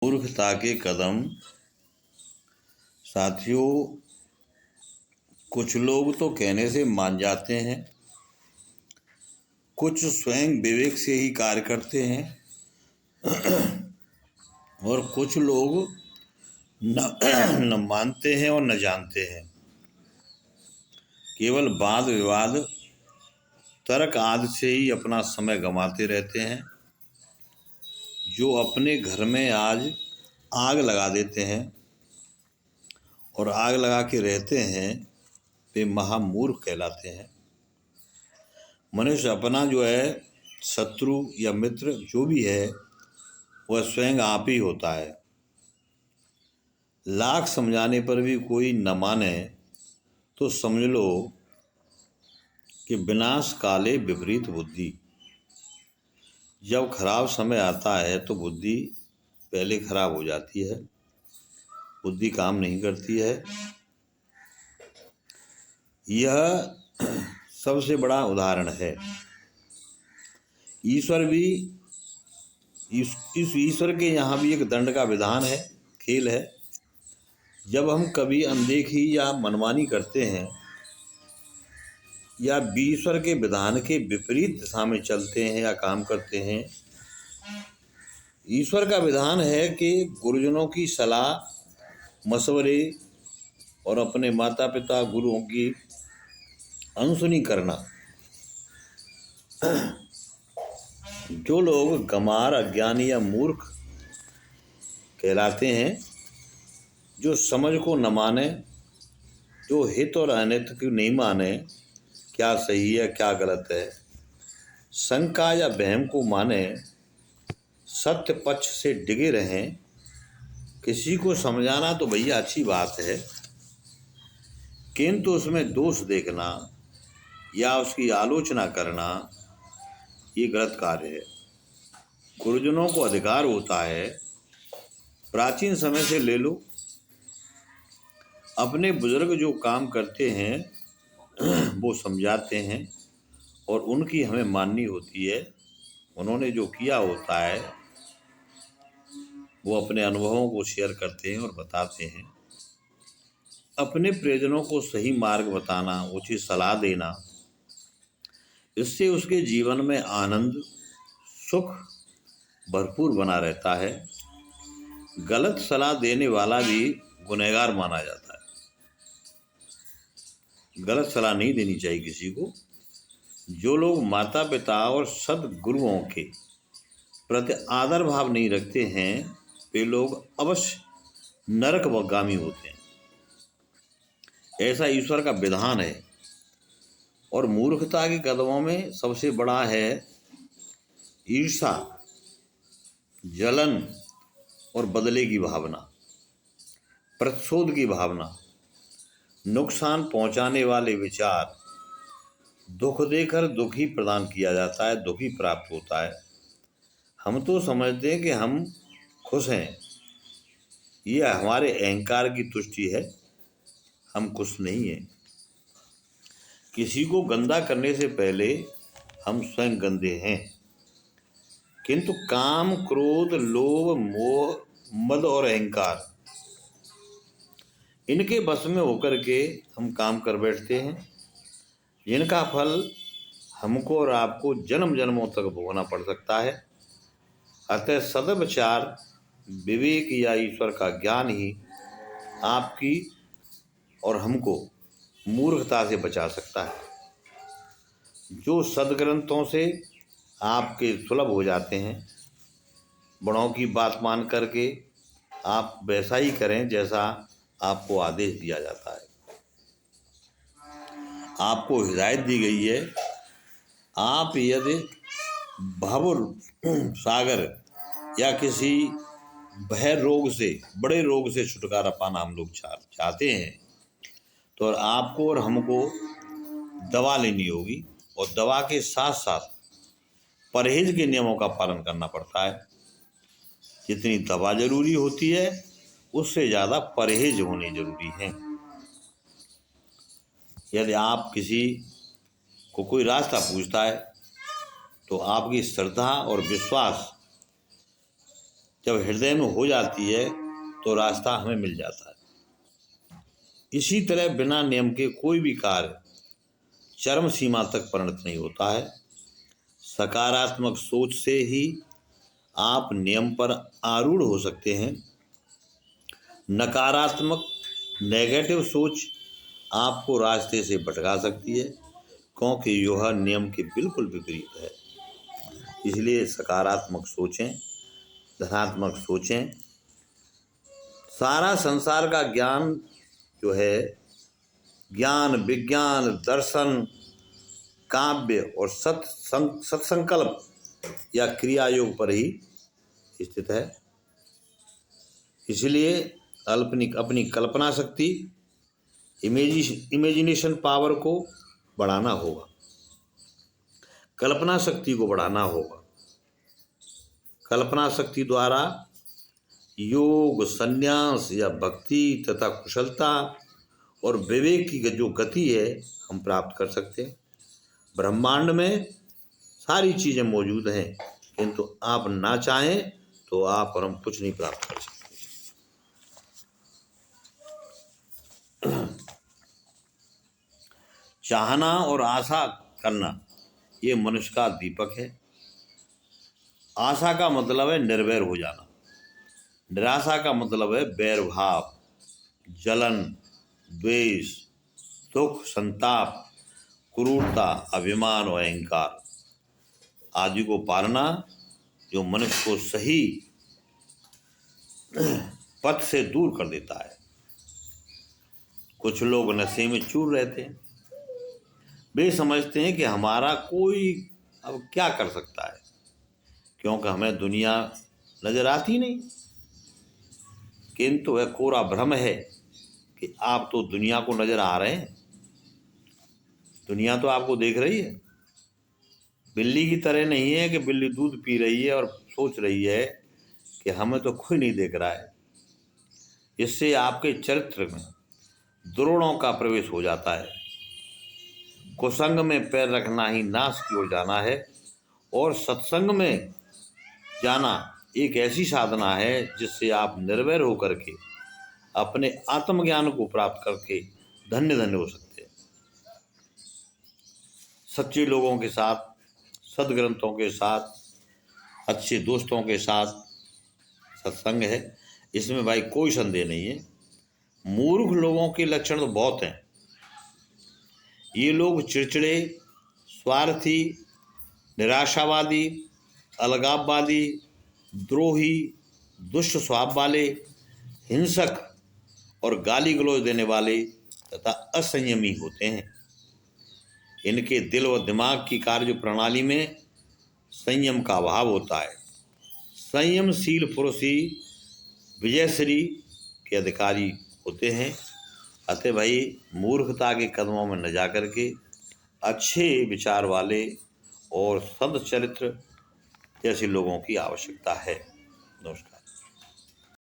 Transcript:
मूर्खता के कदम। साथियों, कुछ लोग तो कहने से मान जाते हैं, कुछ स्वयं विवेक से ही कार्य करते हैं और कुछ लोग न मानते हैं और न जानते हैं। केवल वाद विवाद, तर्क आदि से ही अपना समय गंवाते रहते हैं। जो अपने घर में आज आग लगा देते हैं और आग लगा के रहते हैं, वे महामूर्ख कहलाते हैं। मनुष्य अपना जो है शत्रु या मित्र जो भी है वह स्वयं आप ही होता है। लाख समझाने पर भी कोई न माने तो समझ लो कि विनाश काले विपरीत बुद्धि। जब खराब समय आता है तो बुद्धि पहले खराब हो जाती है, बुद्धि काम नहीं करती है। यह सबसे बड़ा उदाहरण है। ईश्वर भी इस ईश्वर के यहाँ भी एक दंड का विधान है, खेल है। जब हम कभी अनदेखी या मनमानी करते हैं या ईश्वर के विधान के विपरीत दिशा में चलते हैं या काम करते हैं, ईश्वर का विधान है कि गुरुजनों की सलाह मशवरे और अपने माता पिता गुरुओं की अनसुनी करना। जो लोग गंवार, अज्ञानी या मूर्ख कहलाते हैं, जो समझ को न माने, जो हित और अनित को नहीं माने, क्या सही है क्या गलत है, शंका या वहम को माने, सत्य पक्ष से डिगे रहें। किसी को समझाना तो भैया अच्छी बात है, किंतु उसमें दोष देखना या उसकी आलोचना करना ये गलत कार्य है। गुरुजनों को अधिकार होता है, प्राचीन समय से ले लो, अपने बुजुर्ग जो काम करते हैं वो समझाते हैं और उनकी हमें माननी होती है। उन्होंने जो किया होता है वो अपने अनुभवों को शेयर करते हैं और बताते हैं। अपने प्रियजनों को सही मार्ग बताना, उचित सलाह देना, इससे उसके जीवन में आनंद सुख भरपूर बना रहता है। गलत सलाह देने वाला भी गुनहगार माना जाता है। गलत सलाह नहीं देनी चाहिए किसी को। जो लोग माता पिता और सद्गुरुओं के प्रति आदर भाव नहीं रखते हैं, वे लोग अवश्य नरकगामी होते हैं। ऐसा ईश्वर का विधान है। और मूर्खता के कदमों में सबसे बड़ा है ईर्षा, जलन और बदले की भावना, प्रतिशोध की भावना, नुकसान पहुंचाने वाले विचार। दुख देकर दुख ही प्रदान किया जाता है, दुख ही प्राप्त होता है। हम तो समझते हैं कि हम खुश हैं, यह हमारे अहंकार की तुष्टि है। हम खुश नहीं हैं। किसी को गंदा करने से पहले हम स्वयं गंदे हैं, किंतु काम, क्रोध, लोभ, मोह, मद और अहंकार, इनके बस में होकर के हम काम कर बैठते हैं, जिनका फल हमको और आपको जन्म जन्मों तक भोगना पड़ सकता है। अतः सद्विचार, विवेक या ईश्वर का ज्ञान ही आपकी और हमको मूर्खता से बचा सकता है। जो सद्ग्रंथों से आपके सुलभ हो जाते हैं, बड़ों की बात मान करके आप वैसा ही करें जैसा आपको आदेश दिया जाता है। आपको हिदायत दी गई है। आप यदि भव सागर या किसी भय रोग से, बड़े रोग से छुटकारा पाना हम लोग चाहते हैं, तो आपको और हमको दवा लेनी होगी और दवा के साथ साथ परहेज के नियमों का पालन करना पड़ता है। जितनी दवा जरूरी होती है उससे ज़्यादा परहेज होने जरूरी है। यदि आप किसी को कोई रास्ता पूछता है तो आपकी श्रद्धा और विश्वास जब हृदय में हो जाती है तो रास्ता हमें मिल जाता है। इसी तरह बिना नियम के कोई भी कार्य चरम सीमा तक परिणत नहीं होता है। सकारात्मक सोच से ही आप नियम पर आरूढ़ हो सकते हैं। नकारात्मक नेगेटिव सोच आपको रास्ते से भटका सकती है, क्योंकि यह नियम के बिल्कुल विपरीत है। इसलिए सकारात्मक सोचें, धनात्मक सोचें। सारा संसार का ज्ञान जो है, ज्ञान, विज्ञान, दर्शन, काव्य और सत्संकल्प या क्रिया योग पर ही स्थित है। इसलिए अपनी कल्पना शक्ति, इमेजिनेशन पावर को बढ़ाना होगा, कल्पना शक्ति को बढ़ाना होगा। कल्पना शक्ति द्वारा योग, संन्यास या भक्ति तथा कुशलता और विवेक की जो गति है हम प्राप्त कर सकते हैं। ब्रह्मांड में सारी चीज़ें मौजूद हैं, किंतु आप ना चाहें तो आप और हम कुछ नहीं प्राप्त कर सकते। चाहना और आशा करना ये मनुष्य का दीपक है। आशा का मतलब है निर्वैर हो जाना, निराशा का मतलब है बैर भाव, जलन, द्वेष, दुख, संताप, क्रूरता, अभिमान और अहंकार आदि को पालना, जो मनुष्य को सही पथ से दूर कर देता है। कुछ लोग नशे में चूर रहते हैं। वे समझते हैं कि हमारा कोई अब क्या कर सकता है, क्योंकि हमें दुनिया नजर आती नहीं। किंतु वह कोरा भ्रम है कि आप तो दुनिया को नजर आ रहे हैं। दुनिया तो आपको देख रही है। बिल्ली की तरह नहीं है कि बिल्ली दूध पी रही है और सोच रही है कि हमें तो कोई नहीं देख रहा है। इससे आपके चरित्र में द्रोणों का प्रवेश हो जाता है। कुसंग में पैर रखना ही नाश की ओर जाना है, और सत्संग में जाना एक ऐसी साधना है जिससे आप निर्वैर होकर के अपने आत्मज्ञान को प्राप्त करके धन्य धन्य हो सकते हैं। सच्चे लोगों के साथ, सदग्रंथों के साथ, अच्छे दोस्तों के साथ सत्संग है, इसमें भाई कोई संदेह नहीं है। मूर्ख लोगों के लक्षण तो बहुत हैं। ये लोग चिड़चिड़े, स्वार्थी, निराशावादी, अलगाववादी, द्रोही, दुष्ट स्वभाव वाले, हिंसक और गाली गलौज देने वाले तथा असंयमी होते हैं। इनके दिल व दिमाग की कार्य प्रणाली में संयम का अभाव होता है। संयमशील पुरुष ही विजयश्री के अधिकारी होते हैं। अतः भाई, मूर्खता के कदमों में न जा करके अच्छे विचार वाले और सदचरित्र जैसे लोगों की आवश्यकता है। नमस्कार।